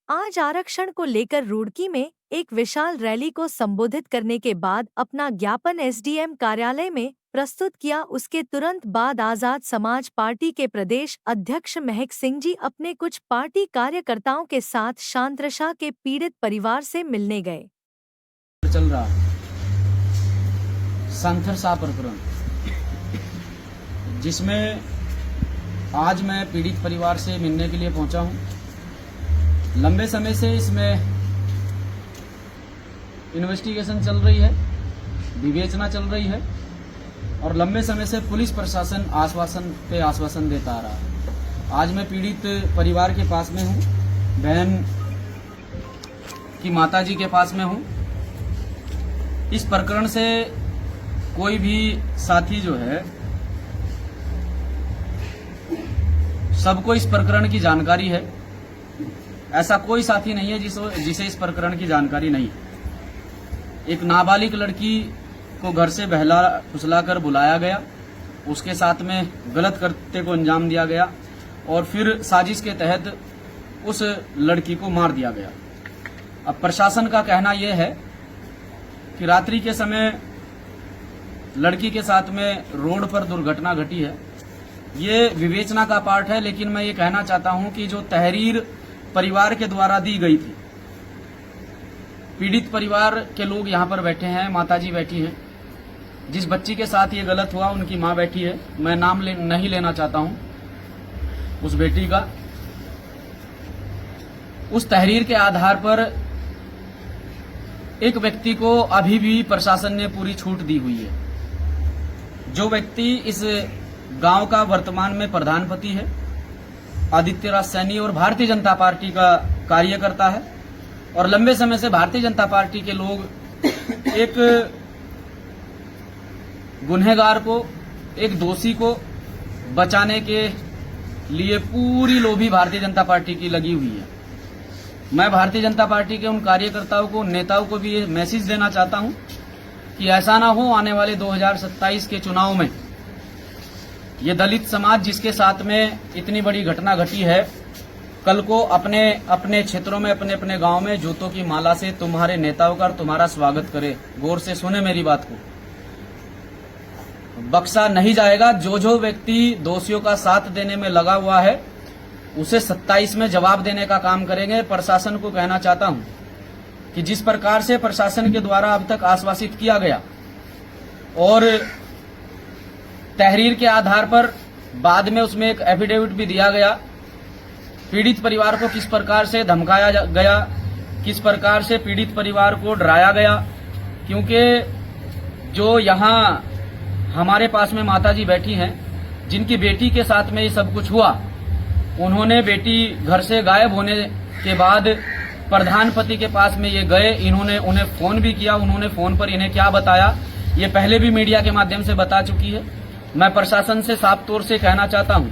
आज आरक्षण को लेकर रुड़की में एक विशाल रैली को संबोधित करने के बाद अपना ज्ञापन एसडीएम कार्यालय में प्रस्तुत किया। उसके तुरंत बाद आजाद समाज पार्टी के प्रदेश अध्यक्ष महक सिंह जी अपने कुछ पार्टी कार्यकर्ताओं के साथ शांतरशा के पीड़ित परिवार से मिलने गए। चल रहा शांतरशा प्रकरण, जिसमें आज मैं पीड़ित परिवार से मिलने के लिए पहुंचा हूं। लंबे समय से इसमें इन्वेस्टिगेशन चल रही है, विवेचना चल रही है और लंबे समय से पुलिस प्रशासन आश्वासन पे आश्वासन देता आ रहा है। आज मैं पीड़ित परिवार के पास में हूं, बहन की माताजी के पास में हूं। इस प्रकरण से कोई भी साथी जो है, सबको इस प्रकरण की जानकारी है। ऐसा कोई साथी नहीं है जिसे इस प्रकरण की जानकारी नहीं है। एक नाबालिग लड़की को घर से बहला फुसला कर बुलाया गया, उसके साथ में गलत कृत्य को अंजाम दिया गया और फिर साजिश के तहत उस लड़की को मार दिया गया। अब प्रशासन का कहना यह है कि रात्रि के समय लड़की के साथ में रोड पर दुर्घटना घटी है। ये विवेचना का पार्ट है, लेकिन मैं ये कहना चाहता हूं कि जो तहरीर परिवार के द्वारा दी गई थी, पीड़ित परिवार के लोग यहाँ पर बैठे हैं, माताजी बैठी हैं, जिस बच्ची के साथ ये गलत हुआ उनकी माँ बैठी है। मैं नाम नहीं लेना चाहता हूं उस बेटी का। उस तहरीर के आधार पर एक व्यक्ति को अभी भी प्रशासन ने पूरी छूट दी हुई है। जो व्यक्ति इस गांव का वर्तमान में प्रधानपति है, आदित्य राज सैनी और भारतीय जनता पार्टी का कार्यकर्ता है और लंबे समय से भारतीय जनता पार्टी के लोग एक गुनहगार को, एक दोषी को बचाने के लिए पूरी लोभी भारतीय जनता पार्टी की लगी हुई है। मैं भारतीय जनता पार्टी के उन कार्यकर्ताओं को, नेताओं को भी ये मैसेज देना चाहता हूं कि ऐसा ना हो आने वाले 2027 के चुनाव में ये दलित समाज जिसके साथ में इतनी बड़ी घटना घटी है, कल को अपने अपने क्षेत्रों में, अपने अपने गांव में जूतों की माला से तुम्हारे नेताओं का तुम्हारा स्वागत करे। गौर से सुने मेरी बात को, बख्शा नहीं जाएगा। जो व्यक्ति दोषियों का साथ देने में लगा हुआ है उसे 27 में जवाब देने का काम करेंगे। प्रशासन को कहना चाहता हूं कि जिस प्रकार से प्रशासन के द्वारा अब तक आश्वासित किया गया और तहरीर के आधार पर बाद में उसमें एक एफिडेविट भी दिया गया, पीड़ित परिवार को किस प्रकार से धमकाया गया, किस प्रकार से पीड़ित परिवार को डराया गया। क्योंकि जो यहाँ हमारे पास में माताजी बैठी हैं, जिनकी बेटी के साथ में ये सब कुछ हुआ, उन्होंने बेटी घर से गायब होने के बाद प्रधानपति के पास में ये गए। इन्होंने उन्हें फोन भी किया। उन्होंने फोन पर इन्हें क्या बताया ये पहले भी मीडिया के माध्यम से बता चुकी है। मैं प्रशासन से साफ तौर से कहना चाहता हूं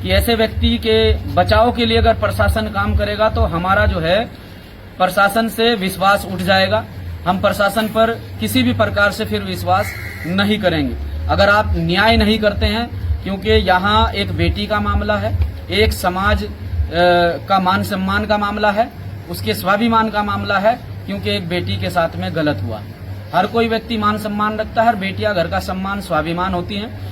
कि ऐसे व्यक्ति के बचाव के लिए अगर प्रशासन काम करेगा तो हमारा जो है प्रशासन से विश्वास उठ जाएगा। हम प्रशासन पर किसी भी प्रकार से फिर विश्वास नहीं करेंगे अगर आप न्याय नहीं करते हैं, क्योंकि यहाँ एक बेटी का मामला है, एक समाज का मान सम्मान का मामला है, उसके स्वाभिमान का मामला है। क्योंकि एक बेटी के साथ में गलत हुआ। हर कोई व्यक्ति मान सम्मान रखता है, हर बेटियां घर का सम्मान स्वाभिमान होती हैं।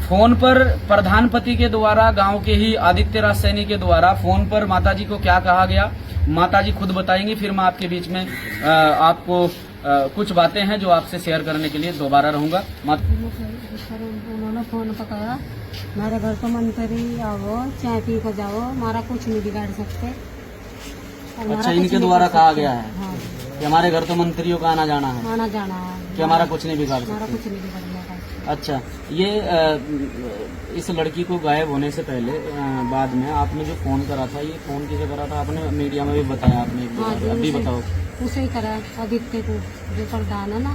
फोन पर प्रधानपति के द्वारा, गांव के ही आदित्य राज सैनी के द्वारा फोन पर माताजी को क्या कहा गया, माताजी खुद बताएंगी। फिर मैं आपके बीच में आपको कुछ बातें हैं जो आपसे शेयर करने के लिए दोबारा रहूंगा। उन्होंने फोन पर कहा हमारे घर को मंत्री आओ, चाय पी कर जाओ, हमारा कुछ नहीं बिगाड़ सकते। अच्छा, इनके द्वारा कहा गया है हाँ, कि हमारे घर तो मंत्रियों का आना जाना है, आना जाना है, कि हमारा कुछ नहीं बिगाड़ हमारा सकते। कुछ नहीं बिगाड़ने का। अच्छा, ये इस लड़की को गायब होने से पहले बाद में आपने जो फोन करा था, ये फोन किसे करा था? आपने मीडिया में भी बताया, आपने एक हाँ, अभी बताओ। उसे ही करा, आदित्य को, जो प्रधान है ना,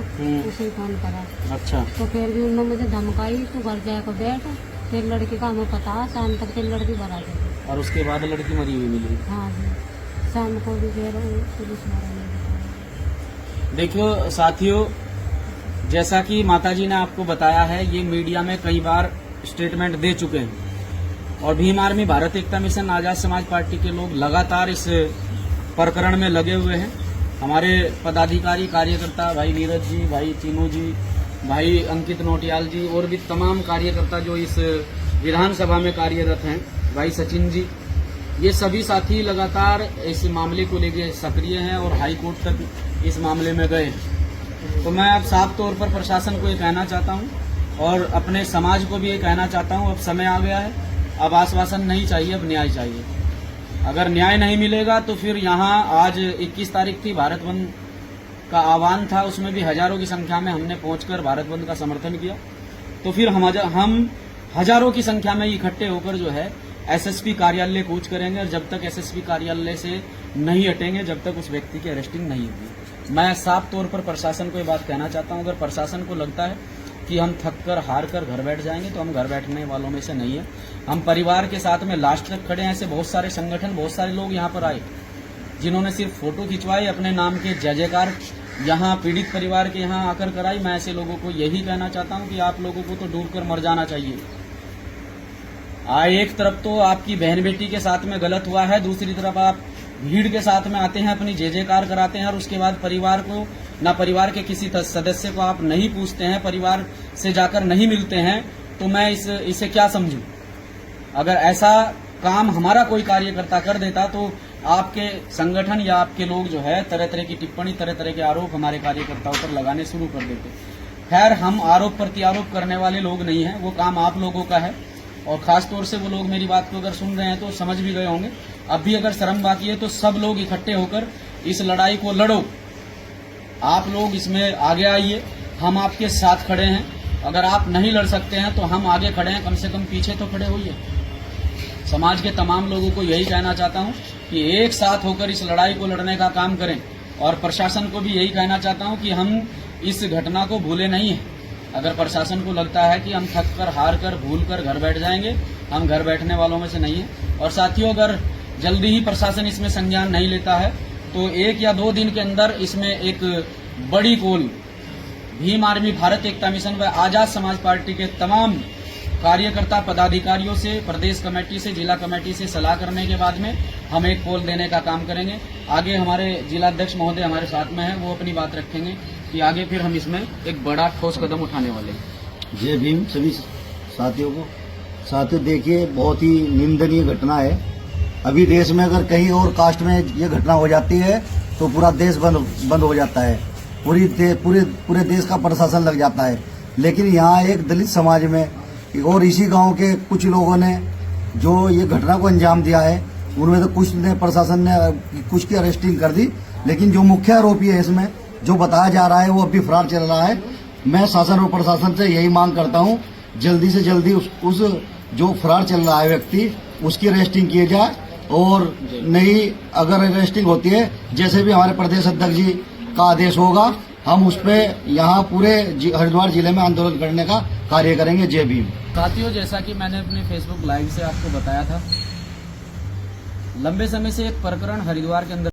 उसे ही फोन करा। अच्छा, तो फिर भी उन्होंने मुझे धमकाई, तू घर जाकर बैठ, फिर लड़की का हमें पता, शाम तक फिर लड़की भरा जाएगी। और उसके बाद लड़की मरी हुई मिली। हाँ जी, शाम को भी फिर पुलिस वाला ने बताया। देखियो साथियों, जैसा कि माताजी ने आपको बताया है, ये मीडिया में कई बार स्टेटमेंट दे चुके हैं और भीम आर्मी, भारत एकता मिशन, आजाद समाज पार्टी के लोग लगातार इस प्रकरण में लगे हुए हैं। हमारे पदाधिकारी कार्यकर्ता भाई नीरज जी, भाई चीनू जी, भाई अंकित नोटियाल जी और भी तमाम कार्यकर्ता जो इस विधानसभा में कार्यरत हैं, भाई सचिन जी, ये सभी साथी लगातार इस मामले को लेकर सक्रिय हैं और हाई कोर्ट तक इस मामले में गए हैं। तो मैं अब साफ तौर पर प्रशासन को ये कहना चाहता हूँ और अपने समाज को भी ये कहना चाहता हूँ, अब समय आ गया है, अब आश्वासन नहीं चाहिए, अब न्याय चाहिए। अगर न्याय नहीं मिलेगा तो फिर यहाँ आज 21 तारीख थी, भारत बंद का आह्वान था, उसमें भी हजारों की संख्या में हमने पहुंचकर भारत बंद का समर्थन किया। तो फिर हम हजारों की संख्या में इकट्ठे होकर जो है एसएसपी कार्यालय कूच करेंगे और जब तक एसएसपी कार्यालय से नहीं हटेंगे, जब तक उस व्यक्ति की अरेस्टिंग नहीं होगी। मैं साफ तौर पर प्रशासन को ये बात कहना चाहता हूँ, अगर प्रशासन को लगता है कि हम थक कर हार कर घर बैठ जाएंगे तो हम घर बैठने वालों में से नहीं है। हम परिवार के साथ में लास्ट तक खड़े हैं। ऐसे बहुत सारे संगठन, बहुत सारे लोग यहाँ पर आए जिन्होंने सिर्फ फोटो खिंचवाई, अपने नाम के जय जयकार यहाँ पीड़ित परिवार के यहाँ आकर कराई। मैं ऐसे लोगों को यही कहना चाहता हूँ कि आप लोगों को तो डूब कर मर जाना चाहिए। एक तरफ तो आपकी बहन बेटी के साथ में गलत हुआ है, दूसरी तरफ आप भीड़ के साथ में आते हैं, अपनी जय जयकार कराते हैं और उसके बाद परिवार को ना परिवार के किसी सदस्य को आप नहीं पूछते हैं, परिवार से जाकर नहीं मिलते हैं। तो मैं इसे क्या समझूं? अगर ऐसा काम हमारा कोई कार्यकर्ता कर देता तो आपके संगठन या आपके लोग जो है तरह तरह की टिप्पणी, तरह तरह के आरोप हमारे कार्यकर्ताओं पर लगाने शुरू कर देते। खैर, हम आरोप प्रत्यारोप करने वाले लोग नहीं हैं, वो काम आप लोगों का है। और खास तौर से वो लोग मेरी बात को अगर सुन रहे हैं तो समझ भी गए होंगे। अब भी अगर शर्म बाकी है तो सब लोग इकट्ठे होकर इस लड़ाई को लड़ो। आप लोग इसमें आगे आइए, हम आपके साथ खड़े हैं। अगर आप नहीं लड़ सकते हैं तो हम आगे खड़े हैं, कम से कम पीछे तो खड़े होइए। समाज के तमाम लोगों को यही कहना चाहता हूं कि एक साथ होकर इस लड़ाई को लड़ने का काम करें और प्रशासन को भी यही कहना चाहता हूं कि हम इस घटना को भूले नहीं हैं। अगर प्रशासन को लगता है कि हम थक कर, हार कर, भूल कर घर बैठ जाएंगे, हम घर बैठने वालों में से नहीं है। और साथियों, अगर जल्दी ही प्रशासन इसमें संज्ञान नहीं लेता है तो 1 या 2 दिन के अंदर इसमें एक बड़ी कॉल भीम आर्मी भारत एकता मिशन व आजाद समाज पार्टी के तमाम कार्यकर्ता पदाधिकारियों से, प्रदेश कमेटी से, जिला कमेटी से सलाह करने के बाद में हम एक कॉल देने का काम करेंगे। आगे हमारे जिलाध्यक्ष महोदय हमारे साथ में हैं, वो अपनी बात रखेंगे कि आगे फिर हम इसमें एक बड़ा ठोस कदम उठाने वाले हैं। जय भीम सभी साथियों को। साथियों, देखिए, बहुत ही निंदनीय घटना है। अभी देश में अगर कहीं और कास्ट में ये घटना हो जाती है तो पूरा देश बंद हो जाता है, पूरे देश का प्रशासन लग जाता है। लेकिन यहाँ एक दलित समाज में और इसी गांव के कुछ लोगों ने जो ये घटना को अंजाम दिया है, उनमें तो कुछ ने प्रशासन ने कुछ की अरेस्टिंग कर दी, लेकिन जो मुख्य आरोपी है इसमें जो बताया जा रहा है वो अभी फरार चल रहा है। मैं शासन और प्रशासन से यही मांग करता हूँ, जल्दी से जल्दी उस जो फरार चल रहा है व्यक्ति, उसकी अरेस्टिंग किए जाए। और नहीं, अगर अरेस्टिंग होती है, जैसे भी हमारे प्रदेश अध्यक्ष जी का आदेश होगा, हम उस पर यहाँ पूरे हरिद्वार जिले में आंदोलन करने का कार्य करेंगे। जय भीम। साथियों, जैसा कि मैंने अपने फेसबुक लाइव से आपको बताया था, लंबे समय से एक प्रकरण हरिद्वार के अंदर